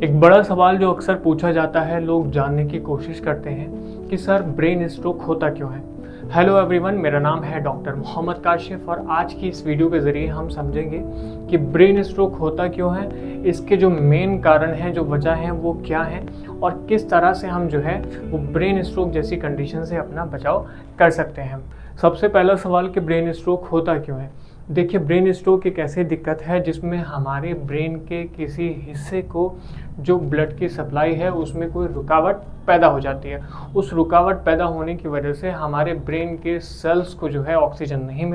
एक बड़ा सवाल जो अक्सर पूछा जाता है, लोग जानने की कोशिश करते हैं कि सर ब्रेन स्ट्रोक होता क्यों है। हेलो एवरीवन, मेरा नाम है डॉक्टर मोहम्मद काशिफ और आज की इस वीडियो के ज़रिए हम समझेंगे कि ब्रेन स्ट्रोक होता क्यों है, इसके जो मेन कारण हैं, जो वजह हैं वो क्या हैं और किस तरह से हम जो है वो ब्रेन स्ट्रोक जैसी कंडीशन से अपना बचाव कर सकते हैं। सबसे पहला सवाल कि ब्रेन स्ट्रोक होता क्यों है। देखिए, ब्रेन स्ट्रोक एक ऐसी दिक्कत है जिसमें हमारे ब्रेन के किसी हिस्से को जो ब्लड की सप्लाई है उसमें कोई रुकावट पैदा हो जाती है। उस रुकावट पैदा होने की वजह से हमारे ब्रेन के सेल्स को जो है ऑक्सीजन नहीं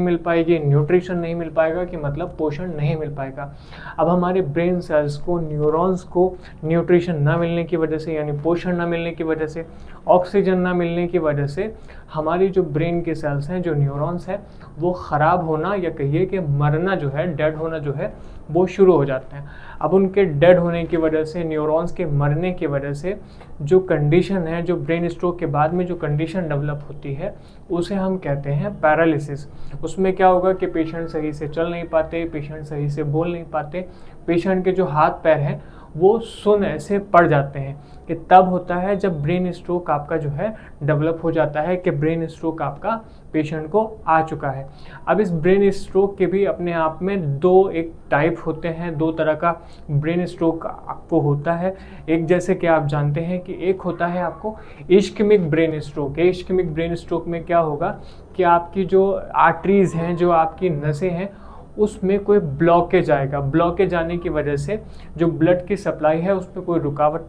मिल पाएगी, न्यूट्रिशन नहीं मिल पाएगा, कि मतलब पोषण नहीं मिल पाएगा। अब हमारे ब्रेन सेल्स को, न्यूरॉन्स को न्यूट्रिशन ना मिलने की वजह से, यानी पोषण ना मिलने की वजह से, ऑक्सीजन ना मिलने की वजह से हमारी जो ब्रेन के सेल्स हैं, जो न्यूरॉन्स हैं, वो ख़राब होना या कहिए कि मरना जो है, डेड होना जो है वो शुरू हो जाते हैं। अब उनके डेड होने की वजह से, न्यूरॉन्स के मरने की वजह से जो कंडीशन है, जो ब्रेन स्ट्रोक के बाद में जो कंडीशन डेवलप होती है उसे हम कहते हैं पैरालिसिस। उसमें क्या होगा कि पेशेंट सही से चल नहीं पाते, पेशेंट सही से बोल नहीं पाते, पेशेंट के जो हाथ पैर हैं वो सुन्न ऐसे पड़ जाते हैं। कि तब होता है जब ब्रेन स्ट्रोक आपका जो है डेवलप हो जाता है, कि ब्रेन स्ट्रोक आपका पेशेंट को आ चुका है। अब इस ब्रेन स्ट्रोक के भी अपने आप में दो एक टाइप होते हैं, दो तरह का ब्रेन स्ट्रोक आपको होता है। एक, जैसे कि आप जानते हैं कि एक होता है आपको ischaemic brain stroke. Ischaemic brain stroke में क्या होगा कि आपकी जो आर्टरीज हैं, जो आपकी नसें हैं, उसमें कोई ब्लॉकेज आएगा। ब्लॉकेज आने की वजह से जो ब्लड की सप्लाई है उसमें कोई रुकावट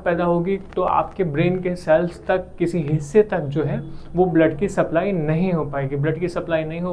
पैदा होगी तो आपके ब्रेन के सेल्स तक, किसी हिस्से तक जो है वो ब्लड की सप्लाई नहीं हो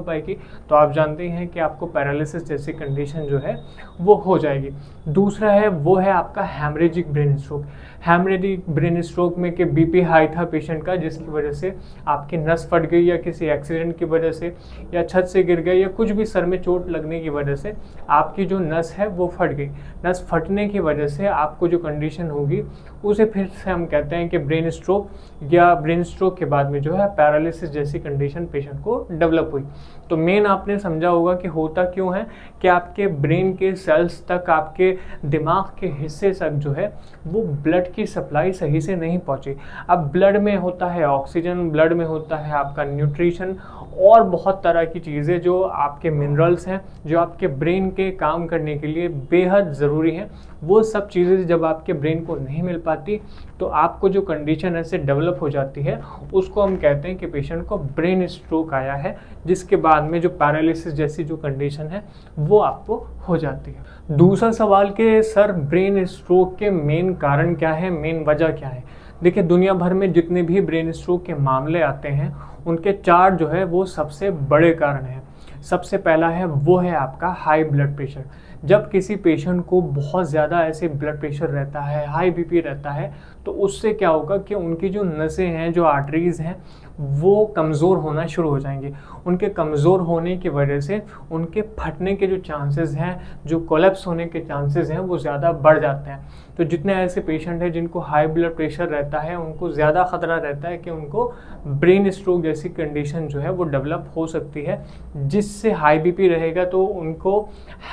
पाएगी। तो आप जानते हैं कि आपको पैरालिसिस जैसी कंडीशन जो है वो हो जाएगी। दूसरा है, वो है आपका haemorrhagic brain stroke. Haemorrhagic brain stroke में कि बीपी हाई था पेशेंट का, जिसकी वजह से आपकी नस फट गई, या किसी एक्सीडेंट की वजह से, या छत से गिर गए, या कुछ भी सर में चोट लगने की वजह से आपकी जो नस है वो फट गई। नस फटने की वजह से आपको जो कंडीशन होगी उसे फिर से हम कहते हैं कि ब्रेन स्ट्रोक, या ब्रेन स्ट्रोक के बाद में जो है पैरालिसिस जैसी कंडीशन पेशेंट को डेवलप हुई। तो मेन आपने समझा होगा कि होता क्यों है कि आपके ब्रेन के सेल्स तक, आपके दिमाग के हिस्से तक जो है वो ब्लड की सप्लाई सही से नहीं पहुंची। अब ब्लड में होता है ऑक्सीजन, ब्लड में होता है आपका न्यूट्रिशन और बहुत तरह की चीज़ें जो आपके मिनरल्स हैं, जो आपके ब्रेन के काम करने के लिए बेहद ज़रूरी हैं। वो सब चीज़ें जब आपके ब्रेन को नहीं मिल पाती तो आपको जो कंडीशन ऐसे डेवलप हो जाती है उसको हम कहते हैं कि पेशेंट को ब्रेन स्ट्रोक आया है, जिसके बाद में जो पैरालिसिस जैसी जो कंडीशन है वो आपको हो जाती है। दूसरा सवाल कि सर ब्रेन स्ट्रोक के मेन कारण क्या है, मेन वजह क्या है। देखिए, दुनिया भर में जितने भी ब्रेन स्ट्रोक के मामले आते हैं उनके चार जो है वो सबसे बड़े कारण हैं। सबसे पहला है, वो है आपका हाई ब्लड प्रेशर। जब किसी पेशेंट को बहुत ज़्यादा ऐसे ब्लड प्रेशर रहता है, हाई बीपी रहता है, तो उससे क्या होगा कि उनकी जो नसें हैं, जो आर्टरीज़ हैं, वो कमज़ोर होना शुरू हो जाएंगी। उनके कमज़ोर होने की वजह से उनके फटने के जो चांसेस हैं, जो कोलैप्स होने के चांसेस हैं, वो ज़्यादा बढ़ जाते हैं। तो जितने ऐसे पेशेंट हैं जिनको हाई ब्लड प्रेशर रहता है, उनको ज़्यादा ख़तरा रहता है कि उनको ब्रेन स्ट्रोक जैसी कंडीशन जो है वो डेवलप हो सकती है। जिससे हाई बीपी रहेगा तो उनको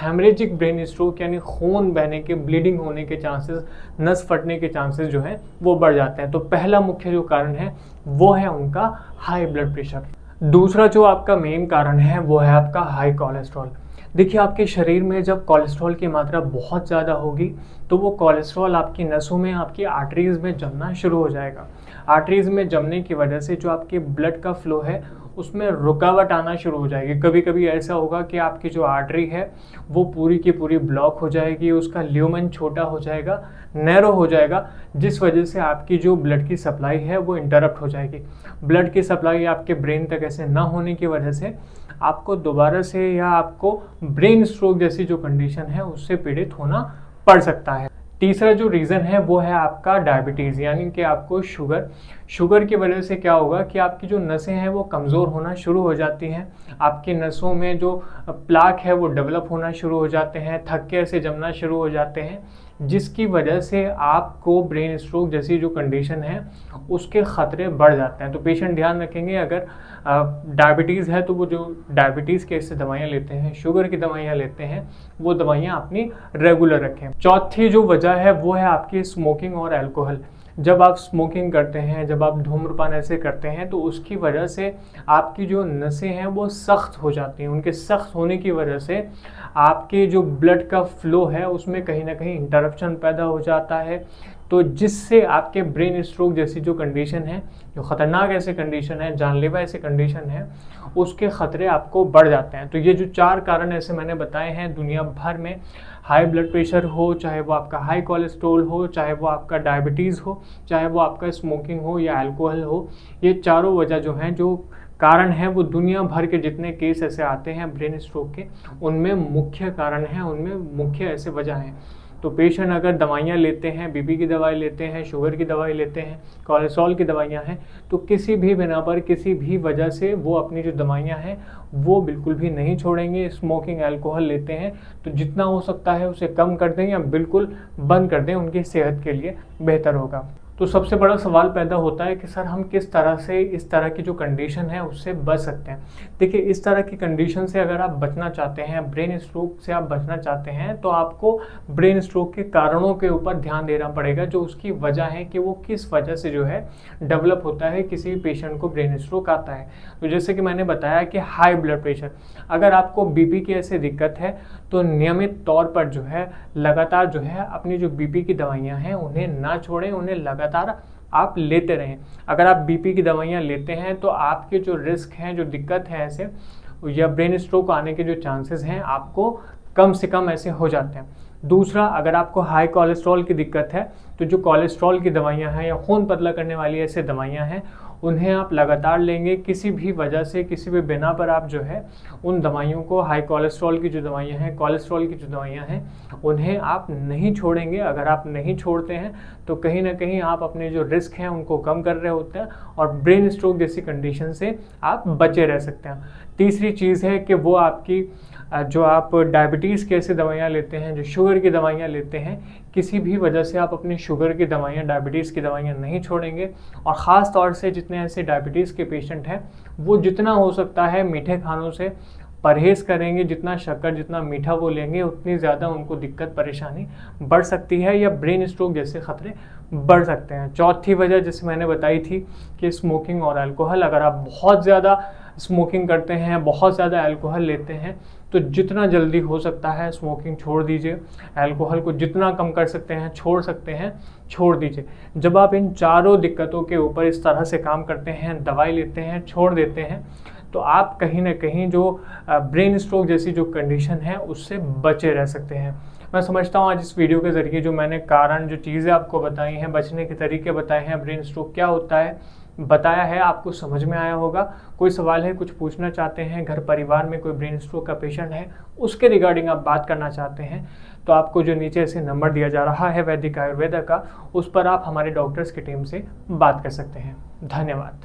हैमरेजिक ब्रेन स्ट्रोक, यानी खून बहने के, ब्लीडिंग होने के चांसेस, नस फटने के चांसेस जो हैं वो बढ़ जाते हैं। तो पहला मुख्य जो कारण है वो है उनका हाई ब्लड प्रेशर। दूसरा जो आपका मेन कारण है वो है आपका हाई कोलेस्ट्रॉल। देखिए, आपके शरीर में जब कोलेस्ट्रॉल की मात्रा बहुत ज़्यादा होगी तो वो कोलेस्ट्रॉल आपकी नसों में, आपकी आर्टरीज़ में जमना शुरू हो जाएगा। आर्टरीज़ में जमने की वजह से जो आपके ब्लड का फ्लो है उसमें रुकावट आना शुरू हो जाएगी। कभी कभी ऐसा होगा कि आपकी जो आर्टरी है वो पूरी की पूरी ब्लॉक हो जाएगी, उसका ल्यूमेन छोटा हो जाएगा, नैरो हो जाएगा, जिस वजह से आपकी जो ब्लड की सप्लाई है वो इंटरप्ट हो जाएगी। ब्लड की सप्लाई आपके ब्रेन तक ऐसे ना होने की वजह से आपको दोबारा से, या आपको ब्रेन स्ट्रोक जैसी जो कंडीशन है उससे पीड़ित होना पड़ सकता है। तीसरा जो रीज़न है वो है आपका डायबिटीज़, यानी कि आपको शुगर। शुगर की वजह से क्या होगा कि आपकी जो नसें हैं वो कमज़ोर होना शुरू हो जाती हैं, आपकी नसों में जो प्लाक है वो डेवलप होना शुरू हो जाते हैं, थक्के ऐसे जमना शुरू हो जाते हैं, जिसकी वजह से आपको ब्रेन स्ट्रोक जैसी जो कंडीशन है उसके ख़तरे बढ़ जाते हैं। तो पेशेंट ध्यान रखेंगे, अगर डायबिटीज़ है तो वो जो डायबिटीज़ के इससे दवाइयाँ लेते हैं, शुगर की दवाइयाँ लेते हैं, वो दवाइयाँ अपनी रेगुलर रखें। चौथी जो वजह है वो है आपकी स्मोकिंग और अल्कोहल। जब आप स्मोकिंग करते हैं, जब आप धूम्रपान ऐसे करते हैं, तो उसकी वजह से आपकी जो नसें हैं वो सख्त हो जाती हैं। उनके सख्त होने की वजह से आपके जो ब्लड का फ्लो है उसमें कहीं ना कहीं इंटरप्शन पैदा हो जाता है, तो जिससे आपके ब्रेन स्ट्रोक जैसी जो कंडीशन है, जो ख़तरनाक ऐसे कंडीशन है, जानलेवा ऐसे कंडीशन है, उसके ख़तरे आपको बढ़ जाते हैं। तो ये जो 4 कारण ऐसे मैंने बताए हैं, दुनिया भर में हाई ब्लड प्रेशर हो, चाहे वो आपका हाई कोलेस्ट्रॉल हो, चाहे वो आपका डायबिटीज़ हो, चाहे वो आपका स्मोकिंग हो या अल्कोहल हो, ये चारों वजह जो हैं, जो कारण हैं, वो दुनिया भर के जितने केस ऐसे आते हैं ब्रेन स्ट्रोक के, उनमें मुख्य कारण हैं, उनमें मुख्य ऐसे वजह हैं। तो पेशेंट अगर दवाइयाँ लेते हैं, बीपी की दवाई लेते हैं, शुगर की दवाई लेते हैं, कोलेस्ट्रॉल की दवाइयाँ हैं, तो किसी भी बिना पर, किसी भी वजह से वो अपनी जो दवाइयाँ हैं वो बिल्कुल भी नहीं छोड़ेंगे। स्मोकिंग, अल्कोहल लेते हैं तो जितना हो सकता है उसे कम कर दें या बिल्कुल बंद कर दें, उनकी सेहत के लिए बेहतर होगा। तो सबसे बड़ा सवाल पैदा होता है कि सर हम किस तरह से इस तरह की जो कंडीशन है उससे बच सकते हैं। देखिए, इस तरह की कंडीशन से अगर आप बचना चाहते हैं, ब्रेन स्ट्रोक से आप बचना चाहते हैं, तो आपको ब्रेन स्ट्रोक के कारणों के ऊपर ध्यान देना पड़ेगा, जो उसकी वजह है कि वो किस वजह से जो है डेवलप होता है, किसी भी पेशेंट को ब्रेन स्ट्रोक आता है। तो जैसे कि मैंने बताया कि हाई ब्लड प्रेशर, अगर आपको बीपी की ऐसी दिक्कत है तो नियमित तौर पर जो है लगातार जो है अपनी जो बीपी की दवाइयाँ हैं उन्हें ना छोड़ें, उन्हें लगातार आप लेते रहें। अगर आप बीपी की दवाइयाँ लेते हैं तो आपके जो रिस्क हैं, जो दिक्कत है ऐसे या ब्रेन स्ट्रोक आने के जो चांसेस हैं आपको कम से कम ऐसे हो जाते हैं। दूसरा, अगर आपको हाई कोलेस्ट्रॉल की दिक्कत है तो जो कोलेस्ट्रॉल की दवाइयाँ हैं या खून पतला करने वाली ऐसे दवाइयाँ हैं उन्हें आप लगातार लेंगे। किसी भी वजह से, किसी भी बिना पर आप जो है उन दवाइयों को, हाई कोलेस्ट्रॉल की जो दवाइयाँ हैं, कोलेस्ट्रॉल की जो दवाइयाँ हैं, उन्हें आप नहीं छोड़ेंगे। अगर आप नहीं छोड़ते हैं तो कहीं ना कहीं आप अपने जो रिस्क हैं उनको कम कर रहे होते हैं और ब्रेन स्ट्रोक जैसी कंडीशन से आप बचे रह सकते हैं। तीसरी चीज़ है कि वो आपकी जो आप डायबिटीज़ की ऐसी दवाइयाँ लेते हैं, जो शुगर की दवाइयाँ लेते हैं, किसी भी वजह से आप अपनी शुगर की दवाइयाँ, डायबिटीज़ की दवाइयाँ नहीं छोड़ेंगे। और ख़ास तौर से जितने ऐसे डायबिटीज़ के पेशेंट हैं वो जितना हो सकता है मीठे खानों से परहेज़ करेंगे। जितना शक्कर, जितना मीठा वो लेंगे उतनी ज़्यादा उनको दिक्कत परेशानी बढ़ सकती है या ब्रेन स्ट्रोक जैसे ख़तरे बढ़ सकते हैं। चौथी वजह जैसे मैंने बताई थी कि स्मोकिंग और अल्कोहल, अगर आप बहुत ज़्यादा स्मोकिंग करते हैं, बहुत ज़्यादा अल्कोहल लेते हैं, तो जितना जल्दी हो सकता है स्मोकिंग छोड़ दीजिए। अल्कोहल को जितना कम कर सकते हैं, छोड़ सकते हैं, छोड़ दीजिए। जब आप इन चारों दिक्कतों के ऊपर इस तरह से काम करते हैं, दवाई लेते हैं, छोड़ देते हैं, तो आप कहीं ना कहीं जो ब्रेन स्ट्रोक जैसी जो कंडीशन है उससे बचे रह सकते हैं। मैं समझता हूँ आज इस वीडियो के ज़रिए जो मैंने कारण, जो चीज़ें आपको बताई हैं, बचने के तरीके बताए हैं, ब्रेन स्ट्रोक क्या होता है बताया है, आपको समझ में आया होगा। कोई सवाल है, कुछ पूछना चाहते हैं, घर परिवार में कोई ब्रेन स्ट्रोक का पेशेंट है, उसके रिगार्डिंग आप बात करना चाहते हैं, तो आपको जो नीचे से नंबर दिया जा रहा है वैदिक आयुर्वेदा का, उस पर आप हमारे डॉक्टर्स की टीम से बात कर सकते हैं। धन्यवाद।